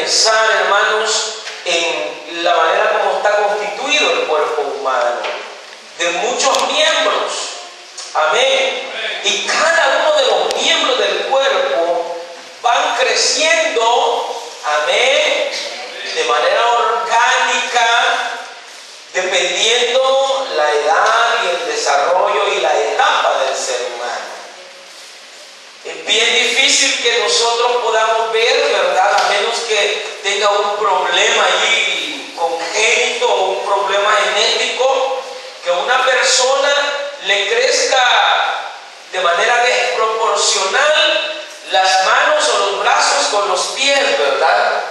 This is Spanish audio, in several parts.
Pensar, hermanos, en la manera como está constituido el cuerpo humano, de muchos miembros. Amén. Y cada uno de los miembros del cuerpo van creciendo, amén, de manera orgánica, dependiendo la edad y el desarrollo y la etapa del ser humano. Es bien difícil que nosotros podamos ver, ¿verdad? A menos que tenga un problema allí congénito o un problema genético, que una persona le crezca de manera desproporcional las manos o los brazos con los pies, ¿verdad?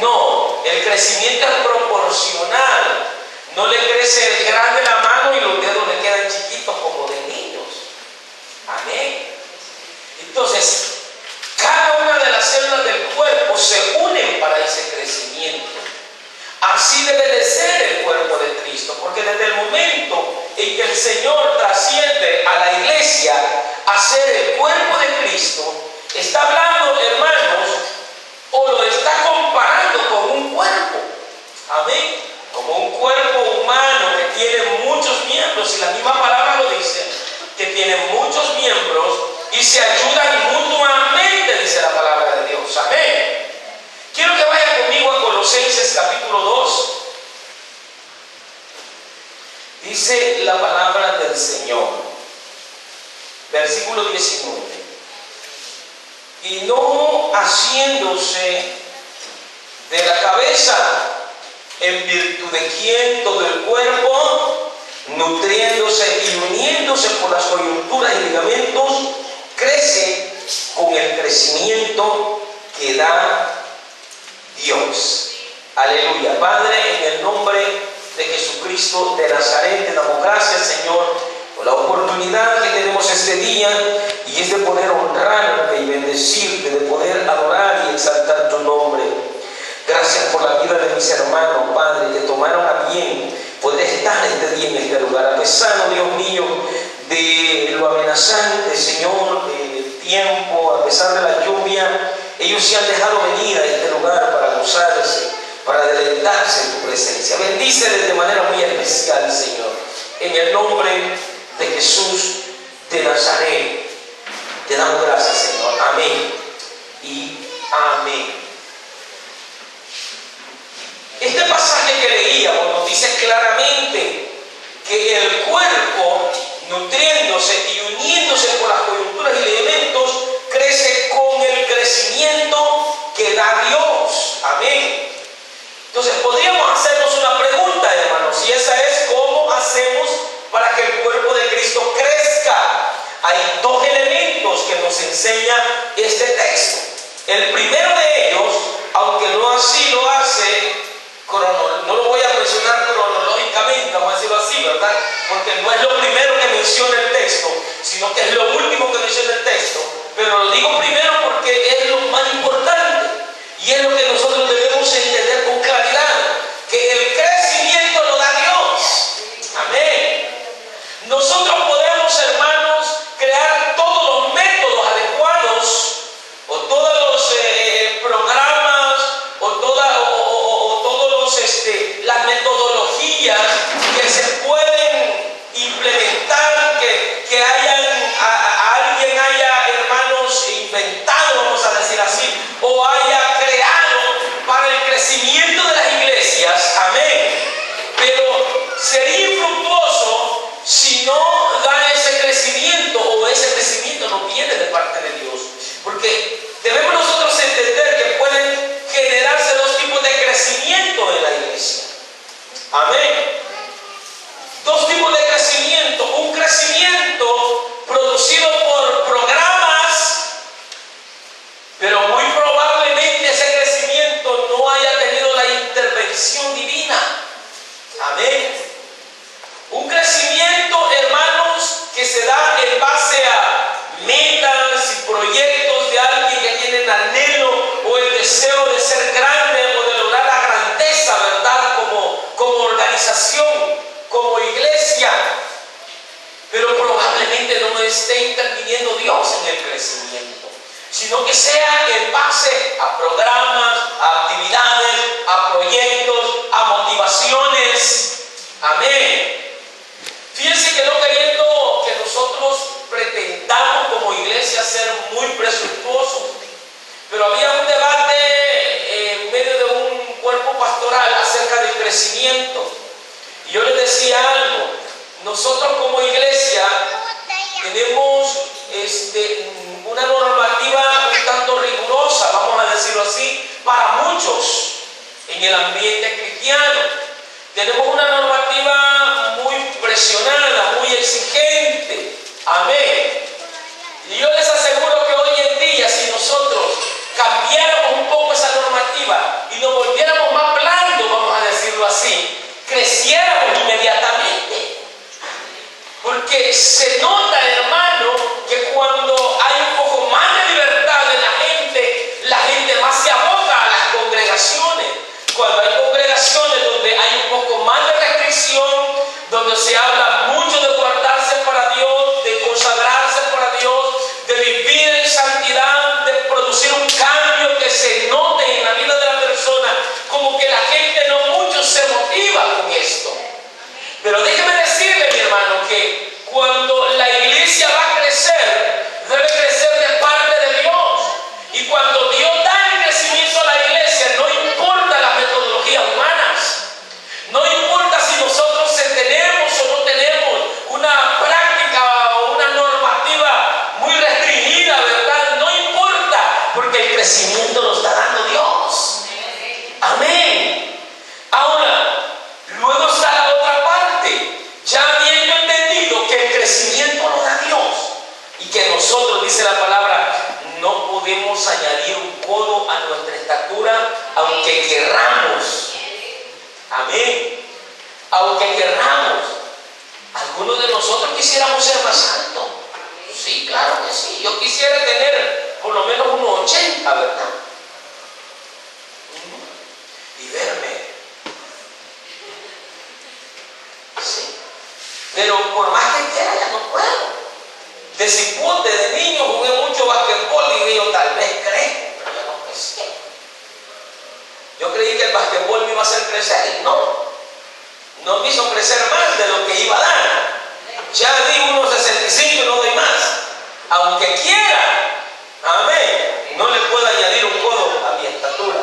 No, el crecimiento es proporcional. No le crece grande la mano y los dedos le quedan chiquitos como de niños. Amén. Entonces, cada una de las células del cuerpo se unen para ese crecimiento. Así debe de ser el cuerpo de Cristo, porque desde el momento en que el Señor trasciende a la iglesia a ser el cuerpo de Cristo, está hablando, hermanos, o lo está comparando con un cuerpo. Amén. Como un cuerpo humano que tiene muchos miembros, y la misma palabra lo dice, que tiene muchos miembros y se ayudan mutuamente, dice la palabra de Dios. Amén. Quiero que vaya conmigo a Colosenses capítulo 2. Dice la palabra del Señor, versículo 19. Y no haciéndose de la cabeza, en virtud de quien todo el cuerpo, nutriéndose y uniéndose por las coyunturas y ligamentos, crece con el crecimiento que da Dios. Aleluya. Padre, en el nombre de Jesucristo de Nazaret, te damos gracias, Señor, por la oportunidad que tenemos este día, y es de poder honrarte y bendecirte, de poder adorar y exaltar tu nombre. Gracias por la vida de mis hermanos, Padre, que tomaron a bien poder estar este día en este lugar, a pesar, Dios mío, de lo amenazante, Señor, del tiempo, a pesar de la lluvia. Ellos se han dejado venir a este lugar para gozarse, para deleitarse en tu presencia. Bendíceles de manera muy especial, Señor, en el nombre de Jesús de Nazaret. Te damos gracias, Señor. Amén y amén. Este pasaje que leíamos nos dice claramente que el cuerpo, nutriéndose y uniéndose por las coyunturas y elementos, crece con el crecimiento que da Dios. Amén. Entonces podríamos hacernos una pregunta, hermanos, y esa es: ¿cómo hacemos para que el cuerpo de Cristo crezca? Hay dos elementos que nos enseña este texto. El primero de ellos, aunque no así lo hace, no lo voy a mencionar cronológicamente, vamos a decirlo así, ¿verdad? Porque no es lo primero que menciona el texto, sino que es lo último que menciona el texto. Pero lo digo primero porque es lo más importante y es lo que nosotros debemos entender con claridad, que el crecimiento lo da Dios. Amén. Nosotros podemos, hermanos, crear todos los métodos adecuados o todos los programas o todas las metodologías que se pueden implementar, que alguien haya, hermanos, inventado, vamos a decir así, o haya creado para el crecimiento de las iglesias. Amén. Pero sería infructuoso si no da ese crecimiento, o ese crecimiento no viene de parte de Dios, porque debemos nosotros entender que pueden generarse dos tipos de crecimiento en la iglesia. Amén. Dos tipos de crecimiento. Un crecimiento producido por programas, pero muy probablemente ese crecimiento no haya tenido la intervención divina. Amén. Un crecimiento, hermanos, que se da en base a metas y proyectos de alguien que tiene el anhelo o el deseo de ser grande o de lograr la grandeza, ¿verdad? Como organización, como iglesia. Pero probablemente no esté interviniendo Dios en el crecimiento, sino que sea en base a programas, a actividades muchos en el ambiente cristiano. Tenemos una normativa muy presionada, muy exigente. Amén. Y yo les aseguro que hoy en día, si nosotros cambiáramos un poco esa normativa y nos volviéramos más blandos, vamos a decirlo así, creciéramos inmediatamente. Porque se nota, hermano, que cuando hay un poco más de libertad en la gente más se aboca a las congregaciones. Cuando hay congregaciones donde hay un poco más de restricción, donde se habla mucho de guardarse para Dios, de consagrarse para Dios, de vivir en santidad, de producir un cambio que se note en la vida de la persona, como que la gente no mucho se motiva con esto. Pero déjeme decirle, mi hermano, que cuando la iglesia va a crecer, debe crecer de parte de Dios. Y cuando Dios da el crecimiento a la iglesia, no importa las metodologías humanas, no importa si nosotros tenemos o no tenemos una práctica o una normativa muy restringida, ¿verdad? No importa, porque el crecimiento lo está dando Dios. Amén. Ahora, luego está la otra parte. Ya habiendo entendido que el crecimiento lo da Dios y que nosotros, dice la palabra, no podemos añadir un codo a nuestra estatura aunque querramos. Amén. Aunque querramos. Algunos de nosotros quisiéramos ser más altos. Sí, claro que sí. Yo quisiera tener por lo menos unos 80, ¿verdad? Y verme. Sí. Pero por más que quiera ya no puedo. De cipote, de niño, jugué mucho basquetbol y digo, tal vez crezco, pero ya no crecí. Yo creí que el basquetbol me iba a hacer crecer y no me hizo crecer más de lo que iba a dar. Ya di unos 65 y no doy más. Aunque quiera, amén, no le puedo añadir un codo a mi estatura.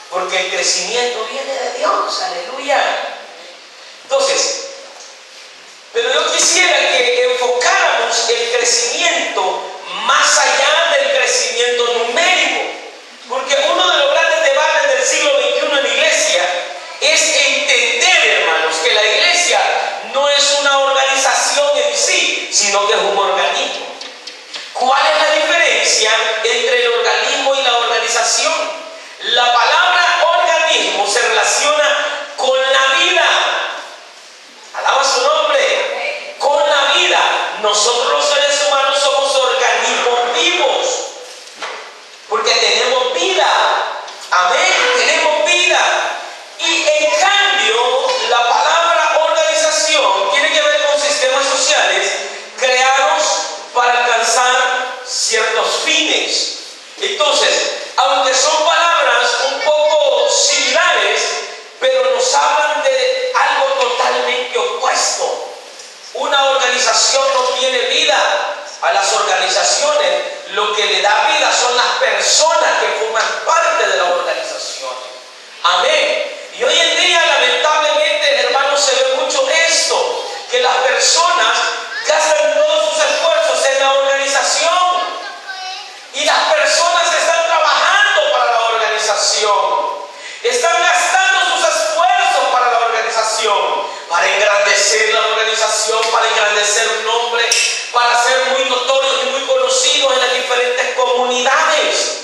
Porque el crecimiento viene de Dios, aleluya. Entonces, pero yo quisiera que enfocáramos el crecimiento más allá del crecimiento numérico. Porque uno de los grandes debates del siglo XXI en la iglesia es entender, hermanos, que la iglesia no es una organización en sí, sino que es un organismo. ¿Cuál es la diferencia entre el organismo y la organización? La palabra organismo se relaciona con la vida. Alaba su nombre. Con la vida. Nosotros los seres humanos somos organismos vivos. Porque tenemos vida. Amén. Tenemos vida. Y en cambio, la palabra organización tiene que ver con sistemas sociales creados para alcanzar ciertos fines. Entonces, aunque son palabras un poco similares, pero nos hablan de algo totalmente opuesto. Una organización no tiene vida. A las organizaciones lo que le da vida son las personas que forman parte de la organización. Amén. Y hoy en día, lamentablemente, hermanos, se ve mucho esto, que las personas gastan todos sus esfuerzos en la organización. Y las personas están trabajando para la organización. Están gastando sus esfuerzos para la organización, para engrandecer la organización, para engrandecer un nombre, para ser muy notorios y muy conocidos en las diferentes comunidades.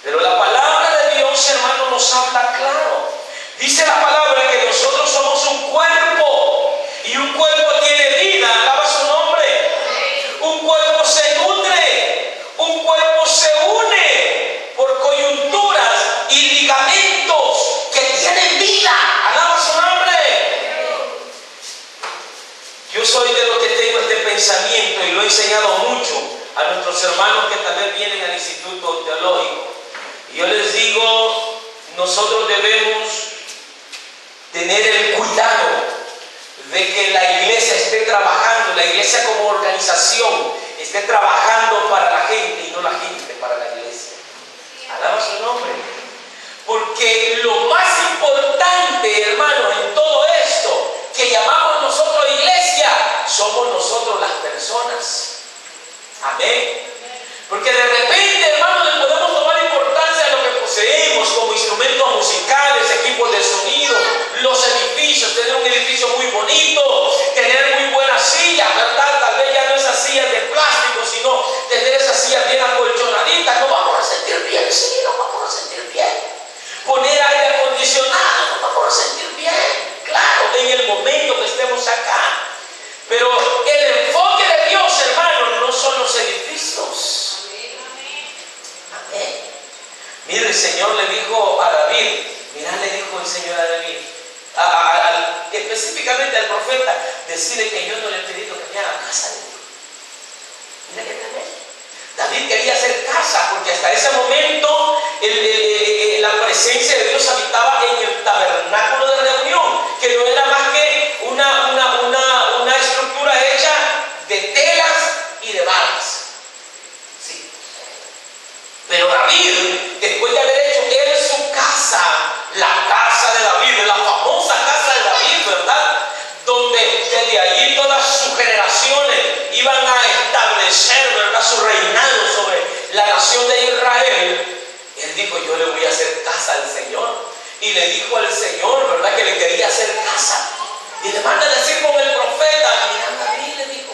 Pero la palabra de Dios, hermano, nos habla claro. Dice la palabra que nosotros somos un cuerpo y un cuerpo tiene vida. Alaba su nombre. Un cuerpo se nutre, un cuerpo se une por coyunturas y ligamentos que tienen vida. Alaba su nombre. Yo soy de los que tengo este pensamiento y lo he enseñado mucho a nuestros hermanos que también vienen al Instituto Teológico. Y yo les digo, nosotros debemos tener el cuidado de que la iglesia esté trabajando, la iglesia como organización esté trabajando para la gente y no la gente para la iglesia. Alaba su nombre. Porque lo más importante, hermanos, en todo esto que llamamos nosotros iglesia, somos nosotros las personas. Amén. Porque de repente, hermanos, le podemos tomar importancia Señor le dijo a David, mira, le dijo el Señor a David, específicamente al profeta, decirle que yo no le he pedido que me haga casa, le dijo. Mira qué tremendo. David quería hacer casa porque hasta ese momento la presencia de Dios habitaba en el tabernáculo de reunión, que no era más que una estructura hecha de telas y de varas. Sí. Pero David, después de haber hecho él su casa, la casa de David, la famosa casa de David, ¿verdad? Donde desde allí todas sus generaciones iban a establecer, ¿verdad?, su reinado sobre la nación de Israel. Él dijo, yo le voy a hacer casa al Señor. Y le dijo al Señor, ¿verdad?, que le quería hacer casa. Y le manda a decir con el profeta, mira, David, le dijo,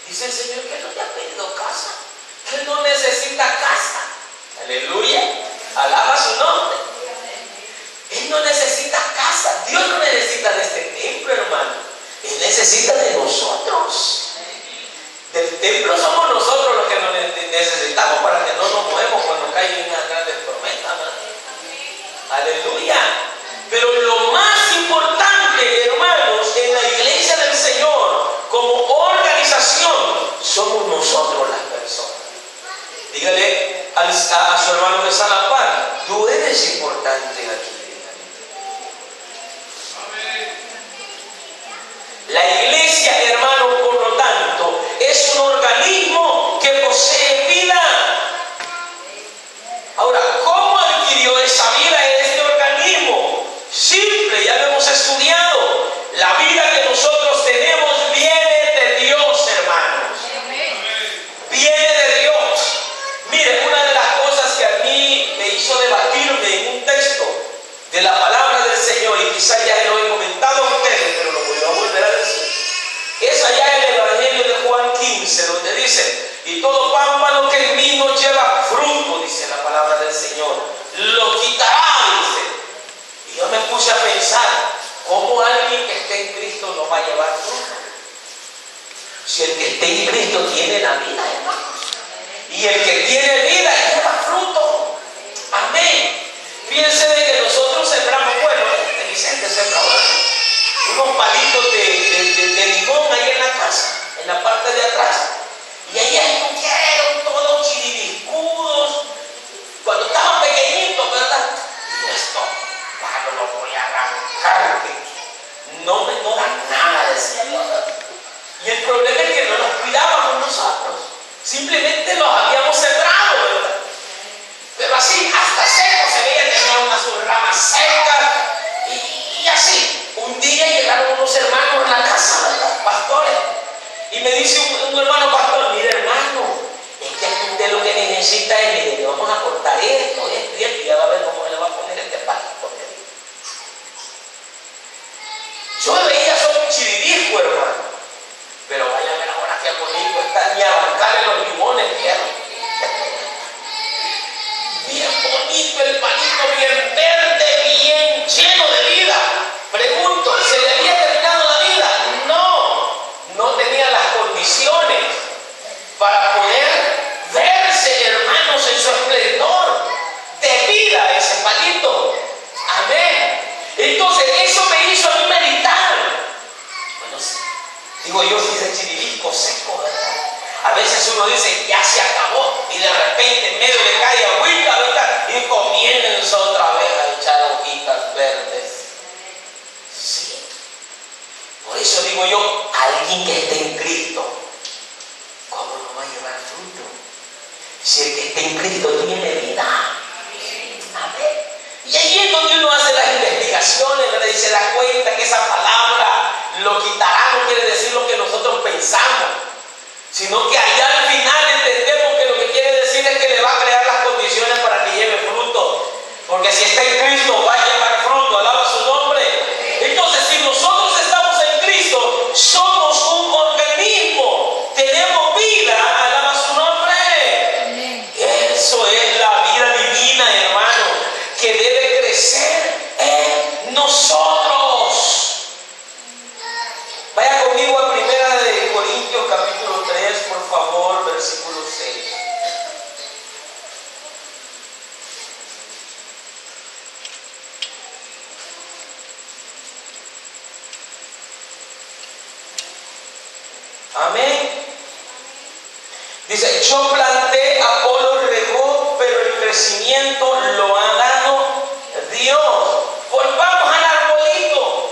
dice el Señor que no te ha pedido casa, que él no necesita casa. Aleluya, alaba su nombre. Él no necesita casa. Dios no necesita de este templo, hermano. Él necesita de nosotros. Del templo somos nosotros los que nos necesitamos para que no nos movemos cuando caen unas grandes tormentas, ¿no? Aleluya. Pero lo más importante, hermanos, en la iglesia del Señor, como organización, somos nosotros las personas. Dígale a su hermano que está a la par, tú eres importante aquí. La iglesia, hermano, por lo tanto, es un organismo que posee vida. Ahora, ¿cómo adquirió esa vida este organismo? Simple, ya lo hemos estudiado. La vida que nosotros tenemos viene de Dios, hermanos. Viene de Dios. Mire, una de las cosas que a mí me hizo debatirme en un texto de la palabra del Señor, y quizás ya lo he comentado a ustedes, pero lo voy a volver a decir, es allá en el Evangelio de Juan 15, donde dice, y todo pámpano que en mí no lleva fruto, dice la palabra del Señor, lo quitará, dice. Y yo me puse a pensar, ¿cómo alguien que esté en Cristo no va a llevar fruto? Si el que esté en Cristo tiene la vida, hermanos, y el que tiene vida lleva fruto. Amén. Fíjense de que nosotros sembramos, bueno, Vicente sembró unos palitos de limón ahí en la casa, en la parte de atrás. Y ahí estuvieron todos chiribiscudos. Cuando estaban pequeñitos, ¿verdad? Y esto, claro, lo voy a arrancar. No dan nada, decía yo. Y el problema es que no los cuidábamos nosotros. Simplemente los habíamos sembrado, ¿verdad? Pero así, hasta seco se veía, tenía unas ramas secas y así. Un día llegaron unos hermanos en la casa, ¿verdad?, pastores, y me dice un hermano pastor, mire hermano, es que usted lo que necesita es, mire, le vamos a cortar esto, y ya va a ver cómo le va a poner este pastor. Yo veía solo un chiribisco, hermano, pero vaya a ver ahora qué bonito está, ni a bancarle los limones, ¿vieron? Bien bonito el palito, bien verde, bien lleno de vida. Pregunto, ¿se le había terminado la vida? No tenía las condiciones para poder verse, hermanos, en su esplendor de vida ese palito. Amén. Entonces, eso me hizo a mí meditar. Bueno, digo yo, si ese chiribisco seco, ¿verdad? A veces uno dice, ya se acabó, y de repente en medio le cae agüita, ¿verdad?, y comienza otra vez a echar hojitas verdes. Sí. Por eso digo yo, alguien que esté en Cristo, ¿cómo no va a llevar fruto? Si el que esté en Cristo tiene vida. Amén. Y ahí es donde uno hace las investigaciones, ¿verdad?, y se da cuenta que esa palabra, lo quitará, no quiere decir lo que nosotros pensamos, sino que allá al final entendemos que lo que quiere decir es que le va a crear las condiciones para que lleve fruto. Porque si está en Cristo va a llevar fruto, alaba su nombre. Entonces, si nosotros estamos en Cristo, somos un organismo Amén. Dice, yo planté, Apolo regó, pero el crecimiento lo ha dado Dios. Volvamos al arbolito.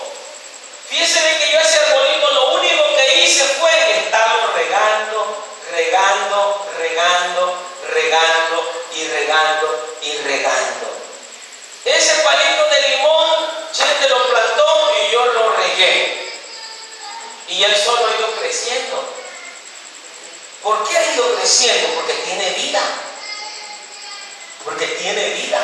Fíjense que yo ese arbolito lo único que hice fue estarlo regando, regando, regando, regando y regando y regando. Ese palito de limón, Chente lo plantó y yo lo regué. Y él solo ha ido creciendo. ¿Por qué ha ido creciendo? Porque tiene vida. Porque tiene vida.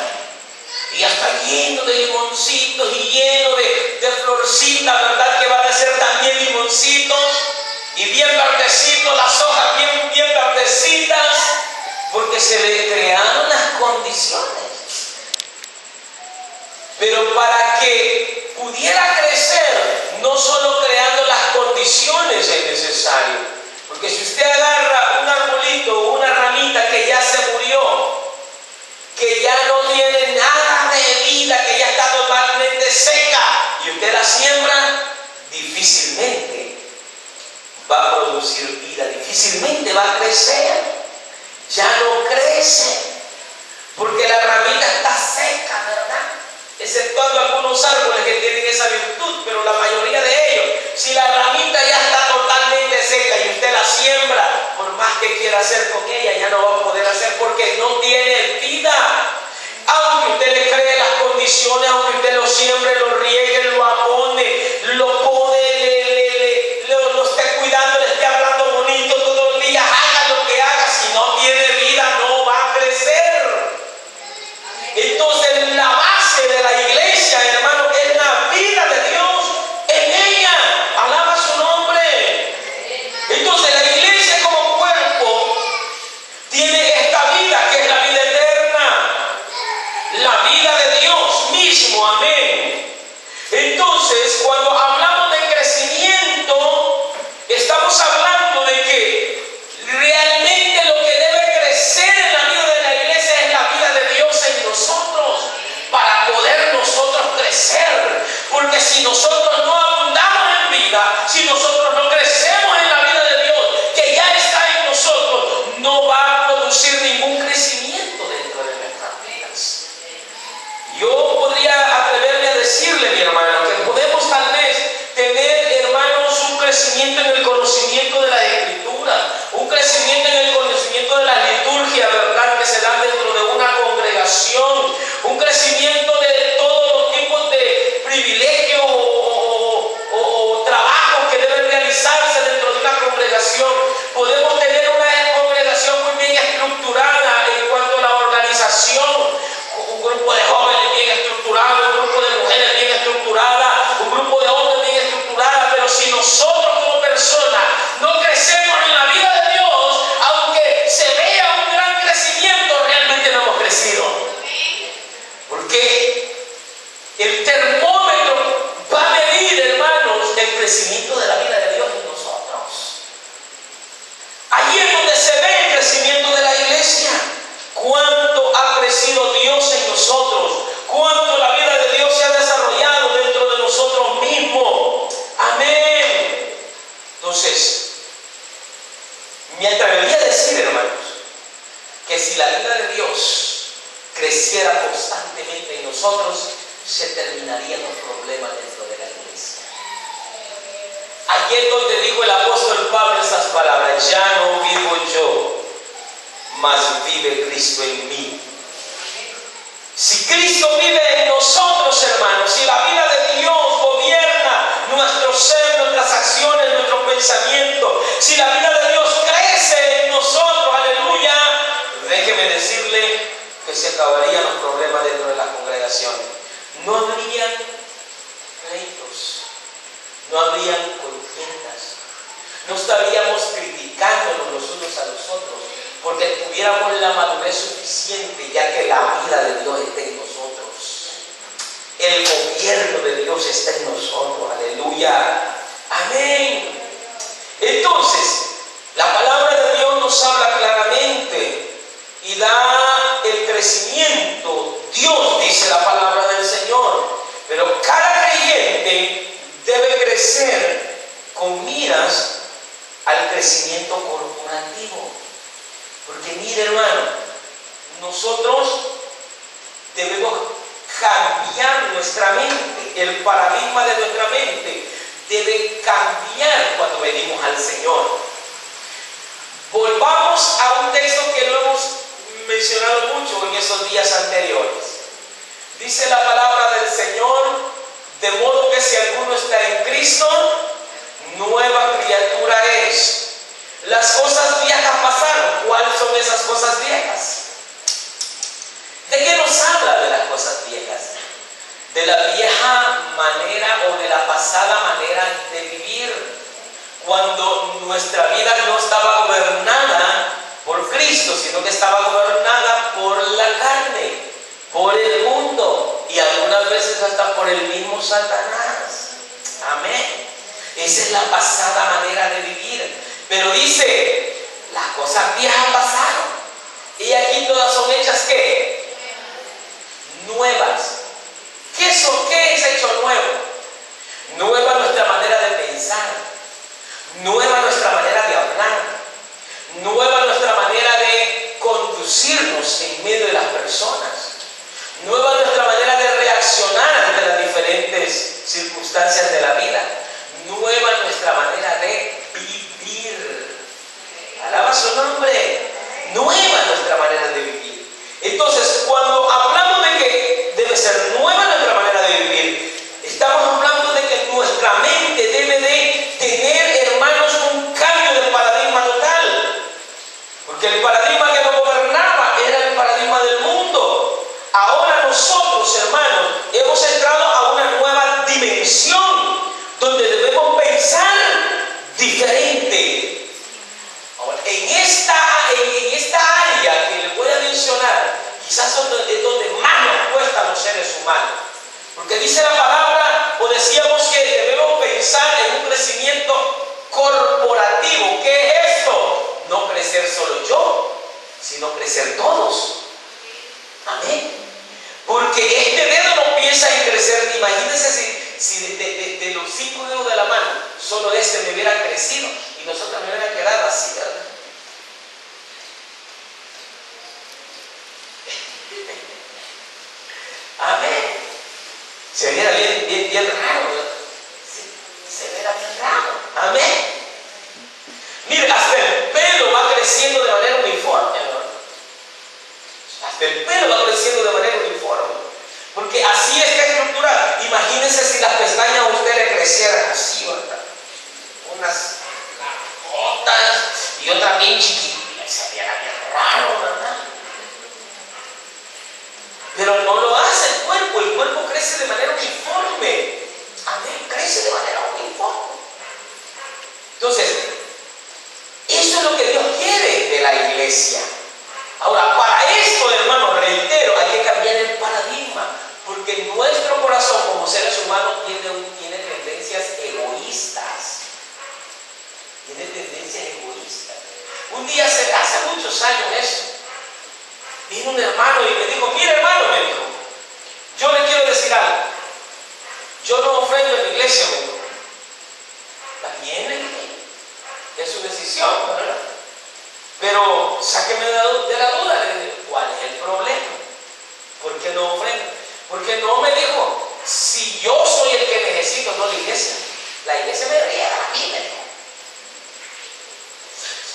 Y ya está lleno de limoncitos y lleno de florcitas, ¿verdad? Que van a ser también limoncitos. Y bien verdecitos, las hojas bien verdecitas. Porque se le crearon las condiciones. Pero para que pudiera crecer, no solo creando las condiciones es necesario. Porque si usted agarra un arbolito o una ramita que ya se murió, que ya no tiene nada de vida, que ya está totalmente seca, y usted la siembra, difícilmente va a producir vida, difícilmente va a crecer. Ya no crece, porque la ramita está seca, ¿verdad? Exceptuando algunos árboles que tienen esa virtud, pero la mayoría de ellos, si la ramita ya está totalmente seca y usted la siembra, por más que quiera hacer con ella, ya no va a poder hacer porque no tiene vida. Aunque usted le cree las condiciones, aunque usted lo siembre, lo riegue, lo abone, lo pode, lo esté cuidando, le esté hablando bonito todo el día, haga lo que haga, si no tiene vida no va a crecer. Entonces la base de la iglesia, hermano, es la vida de Dios en ella. Alaba su nombre. Entonces la iglesia como cuerpo tiene esta vida que es la vida eterna, la vida de Dios mismo. Amén. Entonces cuando hablamos de crecimiento, estamos hablando de que realmente lo que debe crecer en la vida de la iglesia es la vida de Dios en nosotros, para poder nosotros crecer. Porque si nosotros no abundamos en vida, si nosotros no crecemos en la vida de Dios que ya está en nosotros, no va a producir ningún crecimiento dentro de nuestras vidas. Yo podría atreverme a decirle, mi hermano, que podemos tal vez tener, hermanos, un crecimiento en el conocimiento de la Escritura, un crecimiento en el conocimiento de la liturgia, ¿verdad?, que se da dentro de una congregación, un crecimiento de todos los tipos de privilegios o trabajos que deben realizarse dentro de una congregación. Podemos tener una congregación muy bien estructurada en cuanto a la organización, un grupo de jóvenes bien estructurado, un grupo de mujeres bien estructurada, un grupo de hombres bien estructurada, pero si nosotros como personas no crecemos en la vida de Dios, aunque se vea un gran crecimiento, realmente no hemos crecido. Porque el termómetro va a medir, hermanos, el crecimiento de la vida de Dios en nosotros. Allí es donde se ve el crecimiento de la iglesia. Cuánto ha crecido Dios en nosotros, cuánto la vida de Dios se ha desarrollado dentro de nosotros mismos. Amén. Entonces, me atrevería a decir, hermanos, que si la vida de Dios creciera constantemente en nosotros, se terminarían los problemas dentro de la iglesia. Allí es donde dijo el apóstol Pablo esas palabras: ya no vivo yo, mas vive Cristo en mí. Si Cristo vive en nosotros, hermanos, si la vida de Dios gobierna nuestro ser, nuestras acciones, nuestro pensamiento, si la vida de Dios crece en nosotros, aleluya, déjeme decirle que se acabarían los problemas dentro de la congregación. No habrían pleitos, no habrían contiendas, no estaríamos criticándonos los unos a los otros, porque tuviéramos la madurez suficiente, ya que la vida de Dios está en nosotros. El gobierno de Dios está en nosotros. Aleluya. Amén. Entonces, la palabra de Dios nos habla claramente y da el crecimiento. Dios dice la palabra del Señor. Pero cada creyente debe crecer con miras al crecimiento corporativo. Porque mire, hermano, nosotros debemos cambiar nuestra mente. El paradigma de nuestra mente debe cambiar cuando venimos al Señor. Volvamos a un texto que lo hemos mencionado mucho en esos días anteriores. Dice la palabra del Señor: de modo que si alguno está en Cristo, nueva criatura es. Las cosas viejas pasaron. ¿Cuáles son esas cosas viejas? ¿De qué nos habla de las cosas viejas? De la vieja manera o de la pasada manera de vivir, cuando nuestra vida no estaba gobernada por Cristo, sino que estaba gobernada por la carne, por el mundo y algunas veces hasta por el mismo Satanás. Amén. Esa es la pasada manera de vivir. Pero dice, las cosas viejas pasaron y aquí todas son hechas ¿qué? Nuevas. ¿Qué es hecho nuevo? Nueva nuestra manera de pensar, nueva nuestra manera de hablar, nueva nuestra manera de conducirnos en medio de las personas, nueva nuestra manera de reaccionar ante las diferentes circunstancias de la vida, nueva nuestra manera de vivir. Alaba su nombre. Nueva nuestra manera de vivir. Entonces, cuando hablamos de que debe ser nueva nuestra manera de vivir, estamos hablando de que nuestra mente debe de tener, hermanos, un cambio de paradigma total. Porque el paradigma que nos gobernaba era el paradigma del mundo. Ahora nosotros, hermanos, hemos entrado a una nueva dimensión donde debemos pensar diferente. Ahora, en esta área que les voy a mencionar, quizás es donde más nos cuesta a los seres humanos. Porque dice la palabra, o decíamos que debemos pensar en un crecimiento corporativo. ¿Qué es esto? No crecer solo yo, sino crecer todos. Amén. Porque este dedo no piensa en crecer. Imagínense si de los 5 dedos de la mano, solo este me hubiera crecido y nosotros me hubieran quedado así, ¿verdad? Amén. Se viera bien raro, ¿verdad? Se viera bien raro. Amén. Mire, hasta el pelo va creciendo de manera uniforme, ¿verdad? Hasta el pelo va creciendo de manera uniforme. Porque así está estructurado. Imagínense si las pestañas a usted le crecieran así, ¿verdad? Unas largotas y otras bien chiquitas. Se viera bien raro, ¿verdad? Pero no lo hace el cuerpo crece de manera uniforme. Amén, crece de manera uniforme. Entonces, eso es lo que Dios quiere de la iglesia. Ahora, para esto, hermano, reitero, hay que cambiar el paradigma, porque nuestro corazón como seres humanos tiene tendencias egoístas. Tiene tendencias egoístas. Un día, hace muchos años eso, vino un hermano y me dijo, mire hermano, me dijo, yo le quiero decir algo. Yo no ofrendo en la iglesia, me dijo. Está bien, le dije. Es su decisión, ¿verdad? Pero sáqueme de la duda, le dije, ¿cuál es el problema? ¿Por qué no ofrendo? Porque no me dijo, si yo soy el que necesito, no la iglesia. La iglesia me riega a mí, me dijo.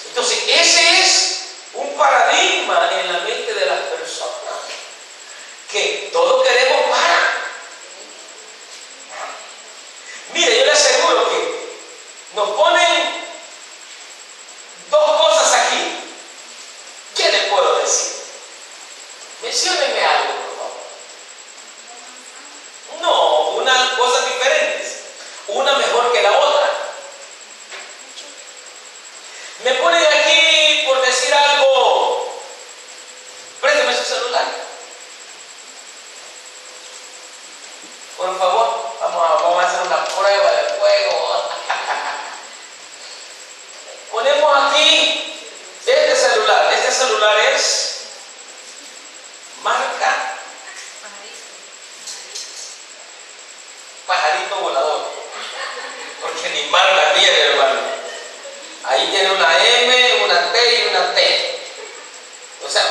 Entonces, ese es un paradigma en la mente de las personas, que todos queremos para. Mire, yo le aseguro que nos ponen dos cosas aquí. ¿Qué les puedo decir? Menciónenme algo, por favor. No, unas cosas diferentes. Una mejor que la otra. Me ponen aquí, por decir algo, présteme su celular.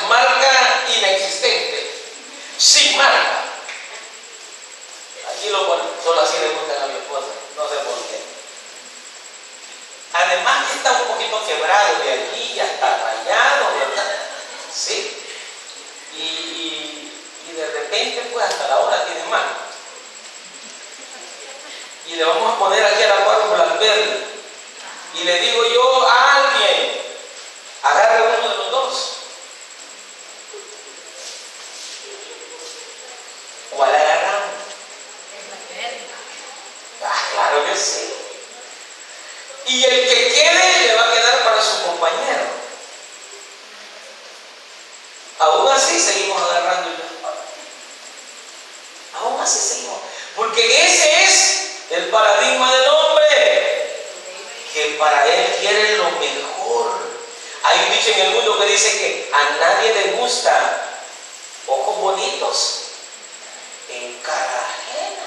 marca inexistente, sin marca. Aquí solo así le gustan a mi esposa, no sé por qué. Además que está un poquito quebrado de aquí, ya está rayado, ¿verdad? Sí. Y de repente, pues hasta la hora tiene marca. Y le vamos a poner aquí a la par un Blackberry. Y le digo yo a alguien, agarre uno de los dos. ¿Cuál agarramos? Claro que sí. Y el que quede le va a quedar para su compañero. Aún así seguimos agarrando ya. Aún así seguimos. Porque ese es el paradigma del hombre, que para él quiere lo mejor. Hay un dicho en el mundo que dice que a nadie le gusta ojos bonitos en cara ajena.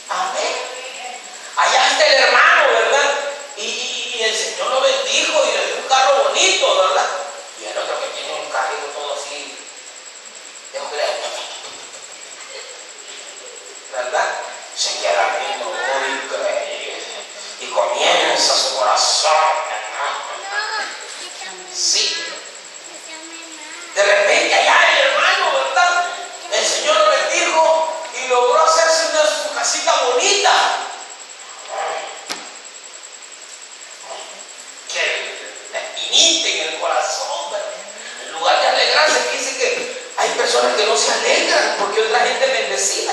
Amén. Allá está el hermano, ¿verdad? Y el Señor lo bendijo y le dio un carro bonito, ¿verdad? Y el otro que tiene un carrito todo así, de hombre, ¿verdad? Se queda viendo muy increíble y comienza su corazón, ¿verdad? Sí. De repente allá el hermano, ¿verdad? El Señor lo bendijo y logró hacerse su casita bonita. Que la espinita en el corazón, ¿verdad? En lugar de alegrarse, dice que hay personas que no se alegran porque otra gente es bendecida.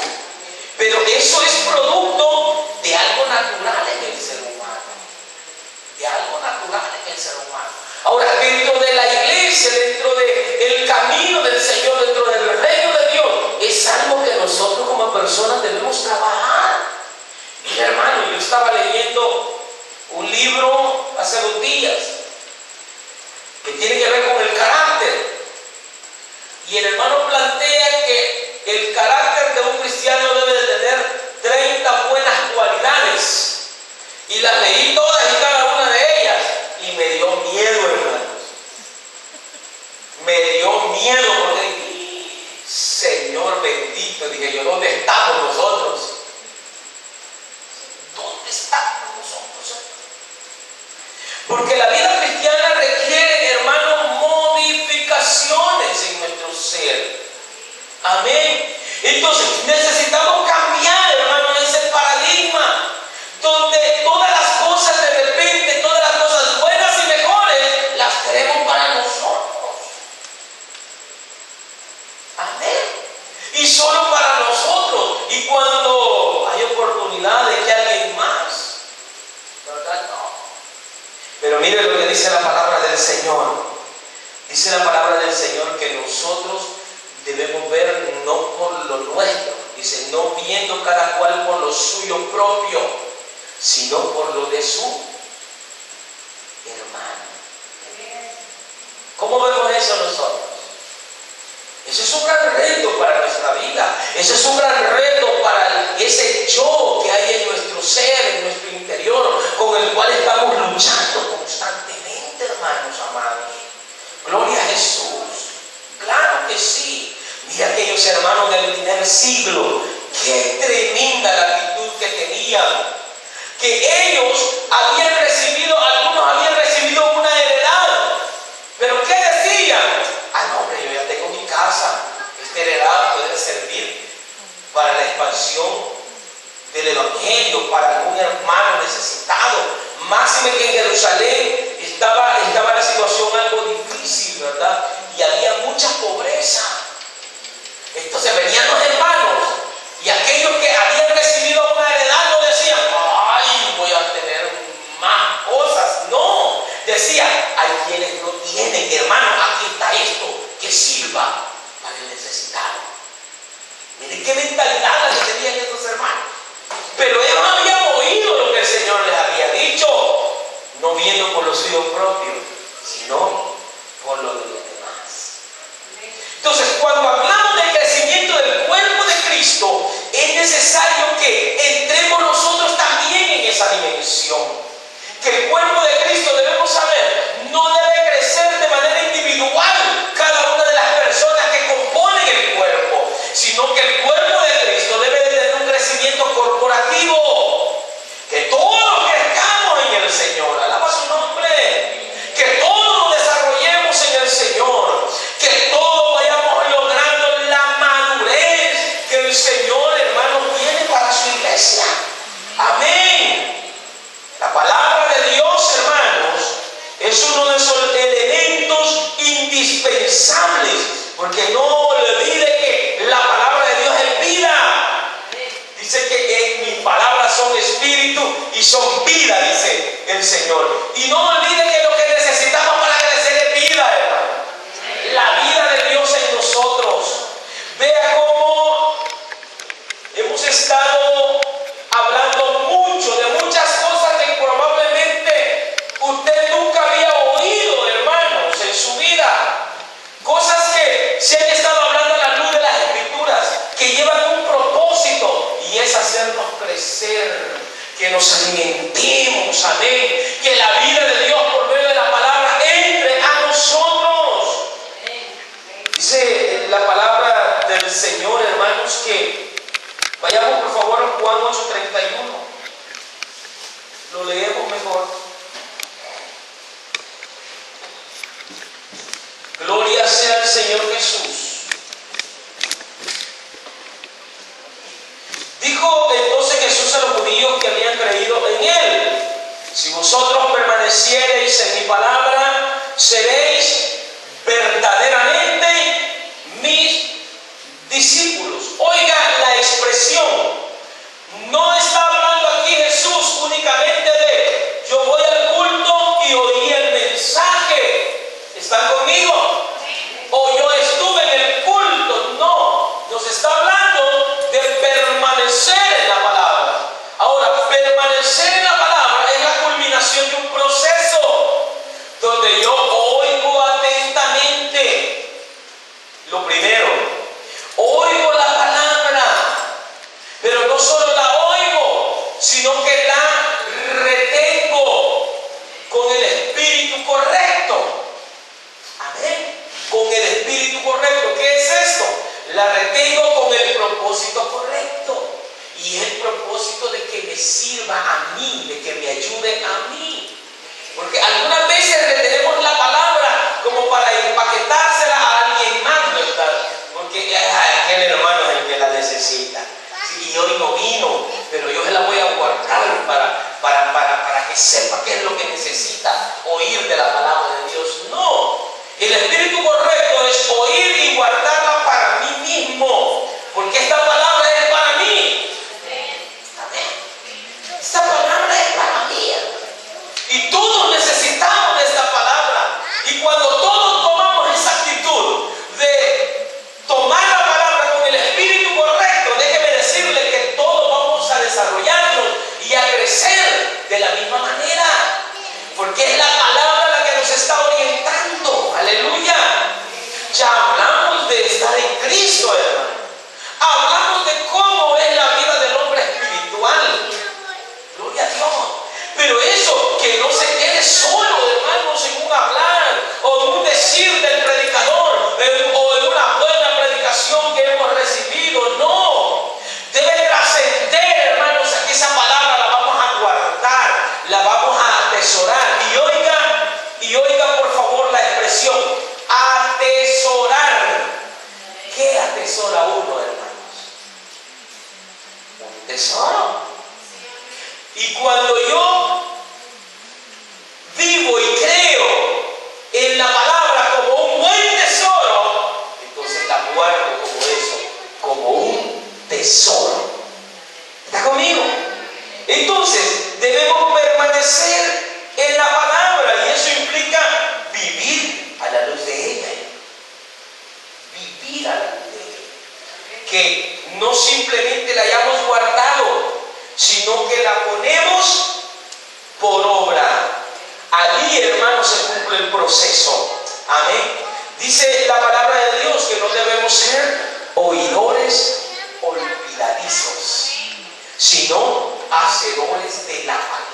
Pero eso es producto de algo natural en el ser humano. De algo natural en el ser humano. Ahora, dentro de la iglesia, dentro del camino del Señor, dentro del reino de Dios, es algo que nosotros como personas debemos trabajar. Y hermano, yo estaba leyendo un libro hace 2 días que tiene que ver con el carácter. Y el hermano plantea que el carácter de un cristiano debe de tener 30 buenas cualidades. Y las leí todas y cada una de ellas. Y me dio miedo, hermanos. Me dio miedo porque, Señor bendito, dije yo, ¿dónde estamos nosotros? ¿Dónde estamos nosotros? Porque la vida cristiana requiere, hermanos, modificaciones en nuestro ser. Amén. Entonces necesitamos cambiar, hermano, ese paradigma donde todas las cosas de repente, todas las cosas buenas y mejores las queremos para nosotros. Amén. Y solo para nosotros. Y cuando hay oportunidad de que alguien más, ¿verdad? No. Pero mire lo que dice la palabra del Señor. Dice la palabra del Señor que nosotros debemos ver no por lo nuestro, dice, no viendo cada cual por lo suyo propio, sino por lo de su hermano. ¿Cómo vemos eso nosotros? Ese es un gran reto para nuestra vida. Ese es un gran reto para ese yo que hay en nuestro ser, en nuestro interior, con el cual estamos luchando constantemente, hermanos amados. Gloria a Jesús. Claro que sí. Mira aquellos hermanos del primer siglo, qué tremenda la actitud que tenían. Que ellos habían recibido, algunos habían recibido una heredad. Pero ¿qué decían? No, hombre, yo ya tengo mi casa. Esta heredad puede servir para la expansión del evangelio, para algún hermano necesitado. Máxime que en Jerusalén estaba la situación algo difícil, ¿verdad? Y había mucha pobreza. Entonces venían los hermanos y aquellos que habían recibido una heredad no decían, ay, voy a tener más cosas. No, decían, hay quienes no tienen, hermano, aquí está esto que sirva para el necesitado. Miren qué mentalidad la que tenían estos hermanos. Pero ellos habían oído lo que el Señor les había dicho, no viendo por lo suyo propio, sino por lo de los demás. Entonces, cuando hablamos del crecimiento del cuerpo de Cristo, es necesario que entremos nosotros también en esa dimensión. Que el cuerpo de Cristo, debemos saber, no debe crecer de manera individual cada una de las personas Señor, hermano, tiene para su iglesia. Amén. La palabra de Dios, hermanos, es uno de esos elementos indispensables, porque no olvide que la palabra de Dios es vida. Dice que en mis palabras son espíritu y son vida, dice el Señor. Y no olvide que lo que necesitamos para crecer es vida, hermano. La vida de Dios en nosotros. Vea cómo hemos estado hablando mucho de muchas cosas que probablemente usted nunca había oído, hermanos, en su vida. Cosas que se han estado hablando a la luz de las Escrituras, que llevan un propósito, y es hacernos crecer, que nos alimentemos, amén, que la vida de Dios por medio de la palabra entre a nosotros. Dice la palabra del Señor, hermanos, que vayamos por favor a Juan 8:31. Lo leemos mejor. Gloria sea al Señor Jesús. Dijo entonces Jesús a los judíos que habían creído en Él: si vosotros permaneciereis en mi palabra, seréis verdaderamente mis discípulos. Oiga la expresión. No está hablando aquí Jesús únicamente de yo voy al culto y oí el mensaje. ¿Están conmigo? O yo estuve en el culto. No, nos está hablando de permanecer en la palabra. Ahora, permanecer en la palabra es la culminación de un proceso donde yo oigo atentamente. Lo primero, oigo la palabra, pero no solo la oigo, sino que la retengo con el espíritu correcto. Amén. Con el espíritu correcto. ¿Qué es esto? La retengo con el propósito correcto. Y el propósito de que me sirva a mí, de que me ayude a mí. Porque algunas veces retenemos la palabra como para empaquetársela a alguien más, ¿verdad? Porque aquel hermano es el que la necesita. Sí, y hoy no vino, pero yo se la voy a guardar para que sepa qué es lo que necesita oír de la palabra de Dios. No. El espíritu correcto es oír y guardarla para mí mismo, porque esta palabra es para mí. Amén. Esta palabra es para mí. Y todos necesitamos de esta palabra. Y cuando todos tomamos esa actitud de tomar la palabra con el espíritu correcto, déjeme decirle que todos vamos a desarrollarnos y a crecer de la misma manera, porque es la palabra la que nos está orientando. Aleluya. Ya hablamos de estar en Cristo, hermano. Hablamos de cómo es la vida del hombre espiritual. Gloria a Dios. Pero eso, que no se quede solo, hermanos, en un hablar o en un decir del predicador o en una buena predicación que hemos recibido. No. Debe trascender, hermanos, a que esa palabra la vamos a guardar, la vamos a atesorar. Y oiga por favor la expresión, atesorar. ¿Qué atesora uno, hermanos? Un tesoro. Y cuando yo vivo y creo en la palabra como un buen tesoro, entonces la guardo como eso, como un tesoro. ¿Está conmigo? Entonces debemos permanecer en la palabra, y eso implica vivir a la luz de ella. Vivir a la luz de ella. Que no simplemente la hayamos guardado, sino que la ponemos por obra. Allí, hermanos, se cumple el proceso. Amén. Dice la palabra de Dios que no debemos ser oidores olvidadizos, sino hacedores de la palabra.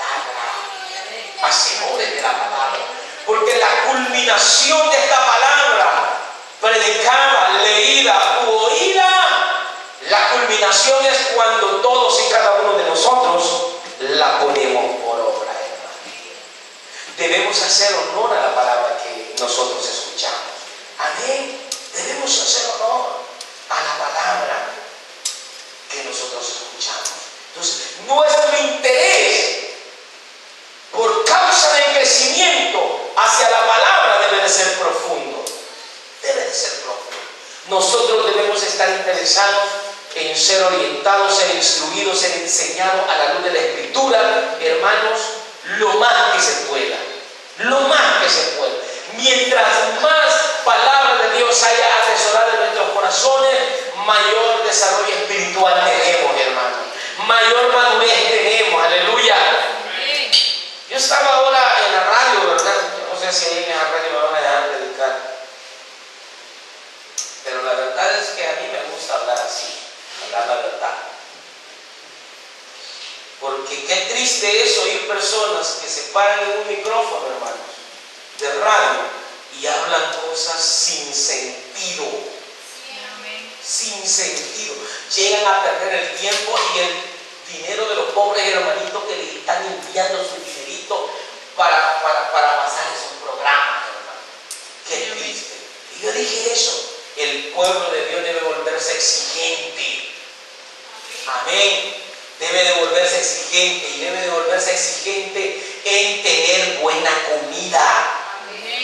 Hacedores de la palabra. Porque la culminación de esta palabra, predicada, leída u oída, la culminación es cuando todos y cada uno de nosotros la ponemos por obra, hermano. Debemos hacer honor a la palabra que nosotros escuchamos. Amén. Debemos hacer honor a la palabra. interesados en ser orientados, ser instruidos, ser enseñados a la luz de la Escritura, hermanos, lo más que se pueda. Lo más que se pueda. Mientras más palabra de Dios haya atesorada en nuestros corazones, mayor desarrollo espiritual tenemos, hermano. Mayor madurez tenemos, aleluya. Yo estaba ahora en la radio, ¿verdad? Yo no sé si ahí en la radio me van a dejar predicar. Pero la verdad es que a mí me gusta hablar así, hablar la verdad. Porque qué triste es oír personas que se paran en un micrófono, hermanos, de radio y hablan cosas sin sentido. Sin sentido. Llegan a perder el tiempo y el dinero de los pobres hermanitos que le están enviando su dinerito para pasar esos programas, hermano. Qué triste. Y yo dije eso. El pueblo de Dios debe volverse exigente. Amén. Debe de volverse exigente y debe de volverse exigente en tener buena comida.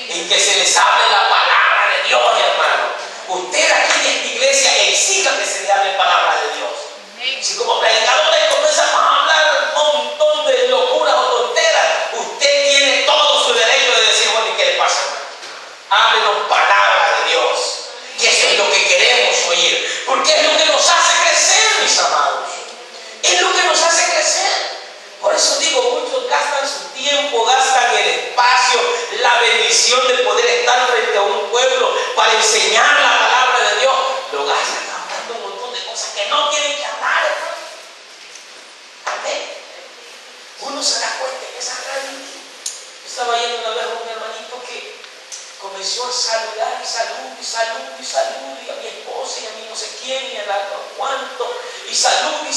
En que se les hable la palabra de Dios, hermano. Usted aquí en esta iglesia exija que se le hable palabra de Dios. Si como predicadores comenzamos a hablar un montón de locuras o tonteras, usted tiene todo su derecho de decir, bueno, ¿y qué le pasa, hermano? Háblenos palabra de Dios. Que eso es lo que queremos oír. Porque es lo que nos hace crecer, mis amados. Es lo que nos hace crecer. Por eso digo, muchos gastan su tiempo, gastan el espacio, la bendición de poder estar frente a un pueblo para enseñar la palabra de Dios. Lo gastan hablando un montón de cosas que no tienen que hablar, hermano. Amén. Uno se da cuenta que esa radio. Estaba yendo una vez a un hermanito que comenzó a saludar y salud, y a mi esposa y a mí no sé quién, y a la cuánto, y salud,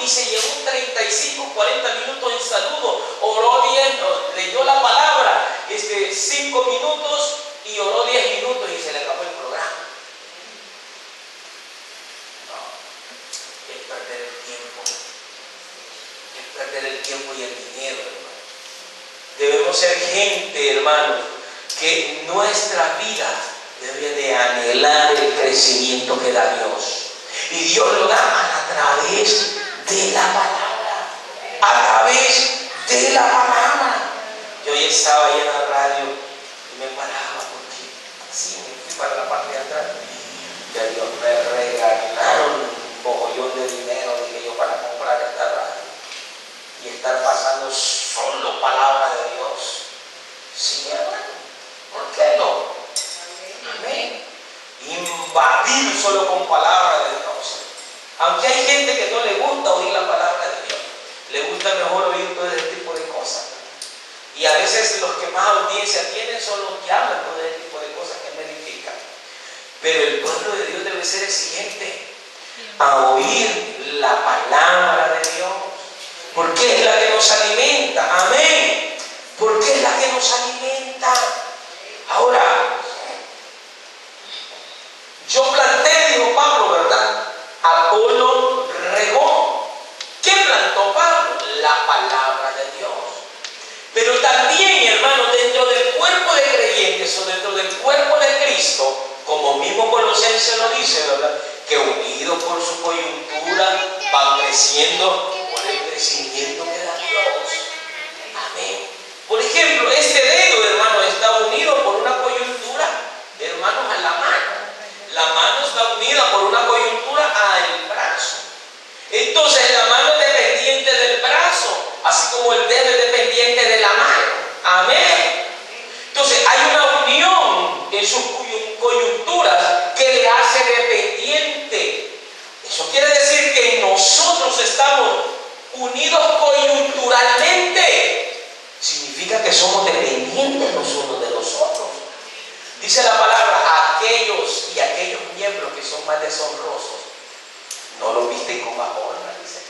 y se llevó 35, 40 minutos en saludo, oró bien, leyó la palabra, 5 minutos y oró 10 minutos y se le acabó el programa. No, es perder el tiempo y el dinero, hermano. Debemos ser gente, hermanos, que nuestra vida debe de anhelar el crecimiento que da Dios. Y Dios lo da a través de la palabra. A través de la palabra. Yo hoy estaba ahí en la radio y me paraba porque así me fui para la parte de atrás. Ya Dios me regalaron un mogollón de dinero, dije yo, para comprar esta radio. Y estar pasando solo palabra de Dios. Sí, hermano. ¿Por qué no? Amén. Invadir solo con palabra de Dios. Aunque hay gente que no le gusta oír la palabra de Dios, le gusta mejor oír todo ese tipo de cosas. Y a veces los que más audiencia tienen son los que hablan todo ese tipo de cosas que me edifican. Pero el pueblo de Dios debe ser exigente a oír la palabra de Dios, porque es la que nos alimenta. Amén. Porque es la que nos alimenta. Ahora, yo planté, dijo Pablo, ¿verdad? Apolo regó. ¿Qué plantó Pablo? La palabra de Dios. Pero también, hermano, dentro del cuerpo de creyentes o dentro del cuerpo de Cristo, como mismo Colosenses lo dice, ¿verdad? Que unidos por su coyuntura van creciendo por el crecimiento que da Dios. Amén. Por ejemplo, este dedo, hermano, está unido por una coyuntura, hermanos, a la mano. La mano está unida por una coyuntura al brazo. Entonces, la mano es dependiente del brazo, así como el dedo es dependiente de la mano. Amén. Entonces, hay una unión en sus coyunturas que le hace dependiente. Eso quiere decir que nosotros estamos unidos coyunturalmente. Significa que somos dependientes los unos de los otros. Dice la palabra, aquellos miembros que son más deshonrosos, no lo visten con más honra, dice.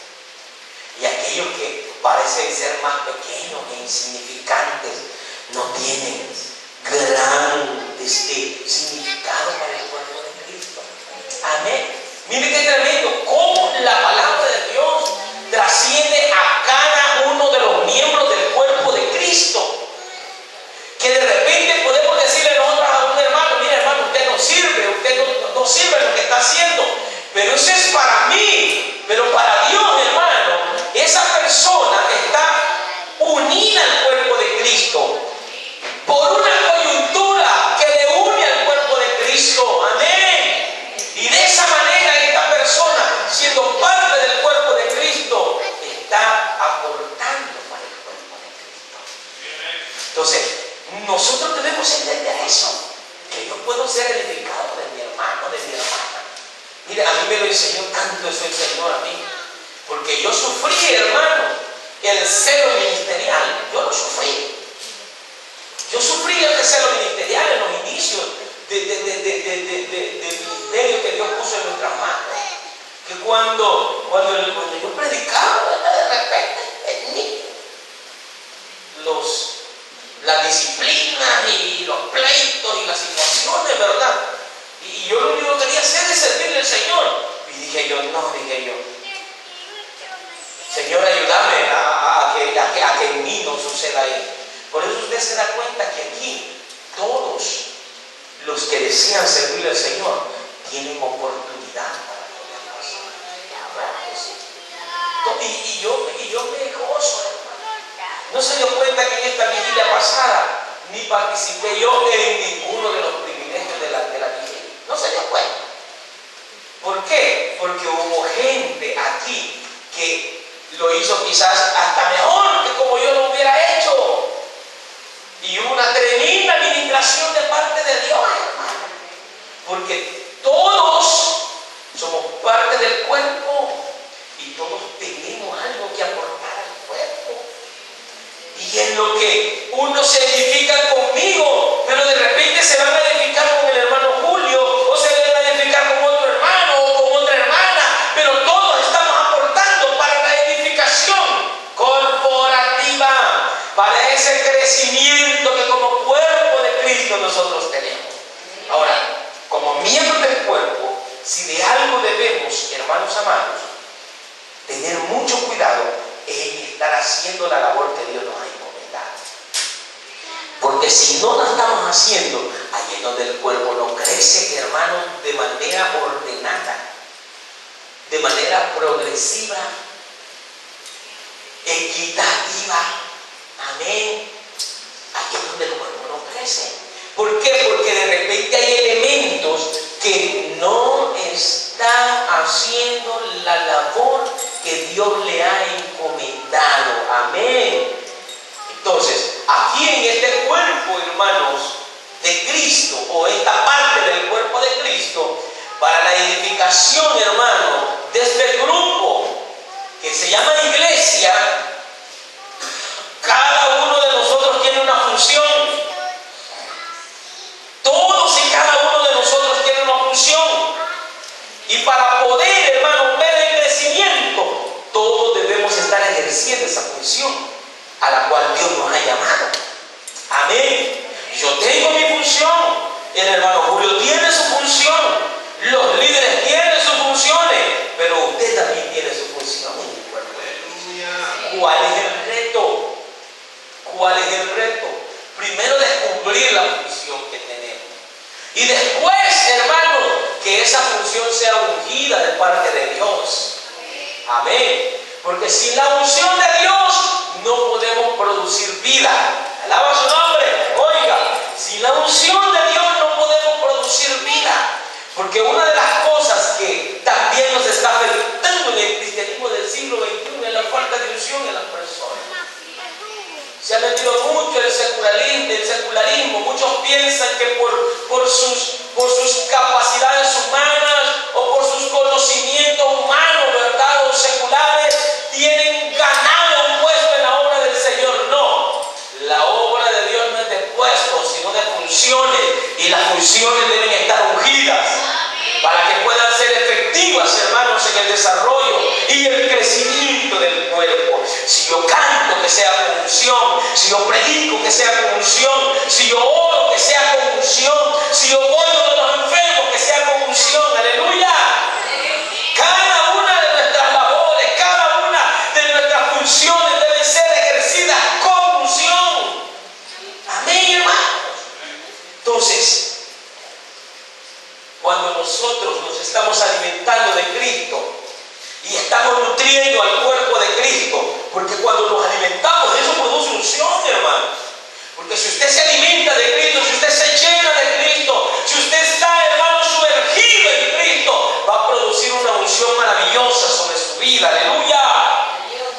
Y aquellos que parecen ser más pequeños e insignificantes, no tienen gran significado para el cuerpo de Cristo. Amén. Mire qué tremendo, cómo la palabra de Dios trasciende a cada uno de los miembros del cuerpo de Cristo. Que de repente podemos decirle nosotros a un hermano, mire hermano, usted no sirve, usted no sirve lo que está haciendo. Pero Porque yo sufrí, hermano, el celo ministerial. Yo lo sufrí. Yo sufrí el celo ministerial en los inicios del ministerio que Dios puso en nuestras manos. Que cuando yo predicaba, de repente, en mí, las disciplinas y los pleitos y las situaciones, ¿verdad? Y yo lo único que quería hacer es servirle al Señor. Y dije yo, Señor, ayúdame a que en mí no suceda eso. Por eso usted se da cuenta que aquí todos los que desean servirle al Señor tienen oportunidad para poder pasar. Y yo me gozo, hermano. No se dio cuenta que en esta vigilia pasada ni participé yo en ninguno de los privilegios de la vigilia. No se dio cuenta. ¿Por qué? Porque hubo gente aquí que lo hizo quizás hasta mejor que como yo lo hubiera hecho. Y hubo una tremenda administración de parte de Dios, hermano. Porque todos somos parte del cuerpo y todos tenemos algo que aportar al cuerpo. Y en lo que unos se edifican conmigo, pero de repente se van a edificar con el hermano Julio, o se van a edificar con otro hermano o con otra hermana, pero todos estamos aportando para la edificación corporativa, para ese crecimiento que como cuerpo de Cristo nosotros tenemos. Ahora, como miembros del cuerpo, si de algo debemos, hermanos amados, tener mucho cuidado en estar haciendo la labor que Dios nos ha encomendado. Porque si no la estamos haciendo, ahí es donde el cuerpo no crece, hermanos, de manera ordenada, de manera progresiva, equitativa. Amén. Ahí es donde el cuerpo no crece. ¿Por qué? Porque de repente hay elementos que no están haciendo la labor que Dios le ha encomendado. Amén. Entonces, aquí en este cuerpo, hermanos, de Cristo, o esta parte del cuerpo de Cristo, para la edificación, hermano, de este grupo que se llama iglesia, cada uno de nosotros tiene una función. Todos y cada uno de nosotros tiene una función. Y para poder, hermano, ver el crecimiento, todos debemos estar ejerciendo esa función a la cual Dios nos ha llamado. Amén. Yo tengo mi función. El hermano Julio tiene su función. Los líderes tienen sus funciones. Pero usted también tiene su función. ¿Cuál es el reto? ¿Cuál es el reto? Primero, descubrir la función que tenemos. Y después, hermano, que esa función sea ungida de parte de Dios. Amén. Porque sin la unción de Dios no podemos producir vida. Alaba su nombre. Oiga, sin la unción de Dios no podemos producir vida. Porque una de las cosas que también nos está afectando en el cristianismo del siglo XXI es la falta de unción en las personas. Se ha metido mucho el secularismo. Muchos piensan que por sus capacidades humanas o por sus conocimientos humanos, ¿verdad?, o seculares, tienen ganado un puesto en la obra del Señor. No, la obra de Dios no es de puestos, sino de funciones, y las funciones deben estar ungidas para que puedan ser efectivas, hermanos, en el desarrollo y el crecimiento del cuerpo. Si yo canto, que sea con unción. Si yo predico, que sea con unción. Si yo oro, que sea con unción. Si yo voy a los enfermos, que sea con unción. Aleluya. Cada una de nuestras labores, cada una de nuestras funciones deben ser ejercidas con unción. Amén, hermanos. Entonces, cuando nosotros nos estamos alimentando de Cristo y estamos nutriendo al cuerpo de Cristo, porque cuando nos alimentamos, eso produce unción, hermano. Porque si usted se alimenta de Cristo, si usted se llena de Cristo, si usted está, hermano, sumergido en Cristo, va a producir una unción maravillosa sobre su vida. Aleluya.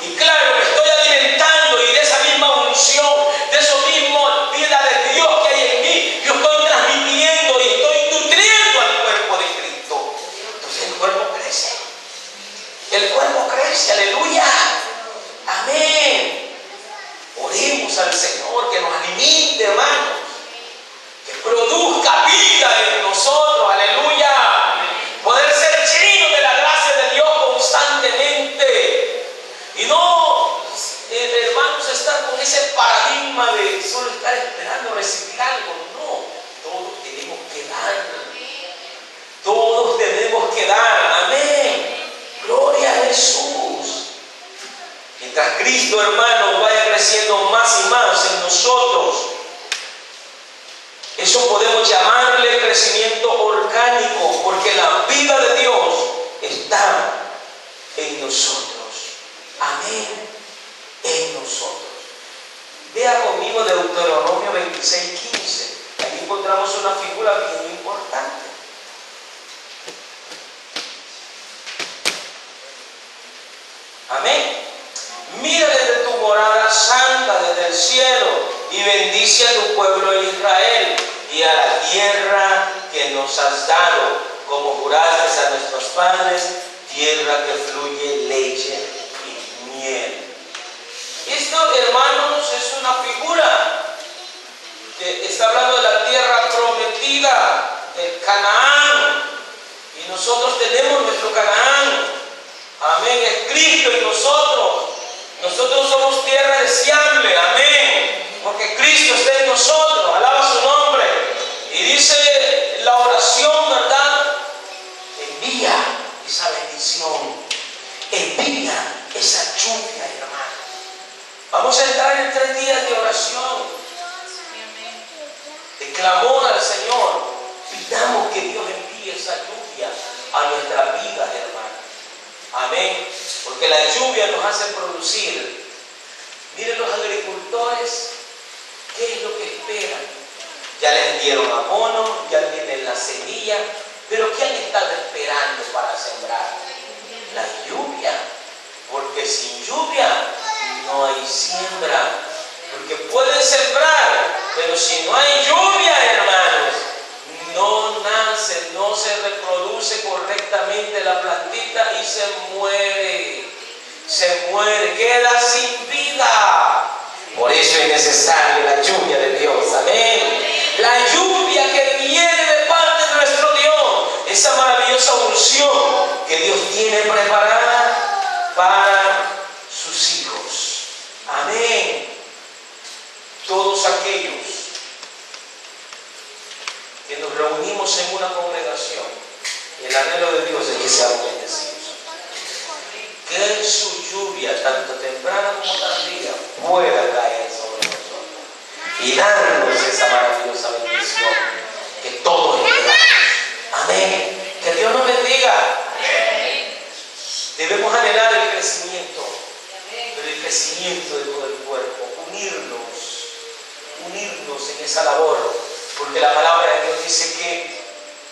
Y claro, me estoy alimentando, y de esa misma unción, de esa misma vida de Dios que hay en mí, yo estoy transmitiendo y estoy nutriendo al cuerpo de Cristo. Entonces el cuerpo crece. El cuerpo crece, aleluya. Amén. Oremos al Señor que nos alimente, hermanos. Que produzca vida en nosotros, aleluya. Poder ser llenos de la gracia de Dios constantemente. Y no, hermanos, estar con ese paradigma de solo estar esperando recibir algo. No, todos tenemos que dar. Todos tenemos que dar. Amén. Gloria a Jesús. Mientras Cristo, hermanos, vaya creciendo más y más en nosotros, eso podemos llamarle crecimiento orgánico, porque la vida de Dios está en nosotros. Amén. En nosotros. Vea conmigo Deuteronomio 26:15. Aquí encontramos una figura bien importante. Amén. Mira desde tu morada santa, desde el cielo, y bendice a tu pueblo Israel y a la tierra que nos has dado, como juraste a nuestros padres, tierra que fluye leche y miel. Esto, hermanos, es una figura que está hablando de la tierra prometida, del Canaán. Y nosotros tenemos nuestro Canaán. Amén. Es Cristo en nosotros. Nosotros somos tierra deseable. Amén. Porque Cristo está en nosotros. Alaba su nombre. Y dice la oración, ¿verdad? Envía esa bendición. Envía esa lluvia, hermano. Vamos a entrar en 3 días de oración, de clamor al Señor. Pidamos que Dios envíe esa lluvia a nuestra vida, hermano. Amén. Porque la lluvia nos hace producir. Miren los agricultores, ¿qué es lo que esperan? Ya les dieron abono, ya tienen la semilla, pero ¿qué han estado esperando para sembrar? La lluvia. Porque sin lluvia no hay siembra. Porque pueden sembrar, pero si no hay lluvia, hermanos, no nace, no se reproduce correctamente la plantita y se muere. Se muere, queda sin vida. Por eso es necesaria la lluvia de Dios. Amén. La lluvia que viene de parte de nuestro Dios. Esa maravillosa unción que Dios tiene preparada para sus hijos. Amén. Todos aquellos que nos reunimos en una congregación, y el anhelo de Dios es que seamos bendecidos. Que su lluvia, tanto temprana como tardía, pueda caer sobre nosotros y darnos esa maravillosa bendición que todos esperamos. Amén. Que Dios nos bendiga. Debemos anhelar el crecimiento, pero el crecimiento de todo el cuerpo, unirnos en esa labor, porque la palabra de Dios dice que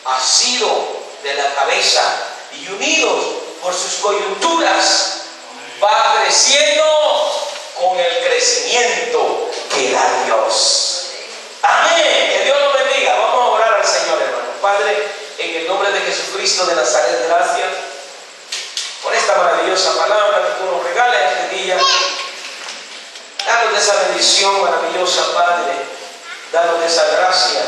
asido de la cabeza y unidos por sus coyunturas va creciendo con el crecimiento que da Dios. Amén. Que Dios nos bendiga. Vamos a orar al Señor, hermano. Padre, en el nombre de Jesucristo de Nazaret, gracias por esta maravillosa palabra que tú nos regalas este día. Danos de esa bendición maravillosa, Padre. Danos de esa gracia.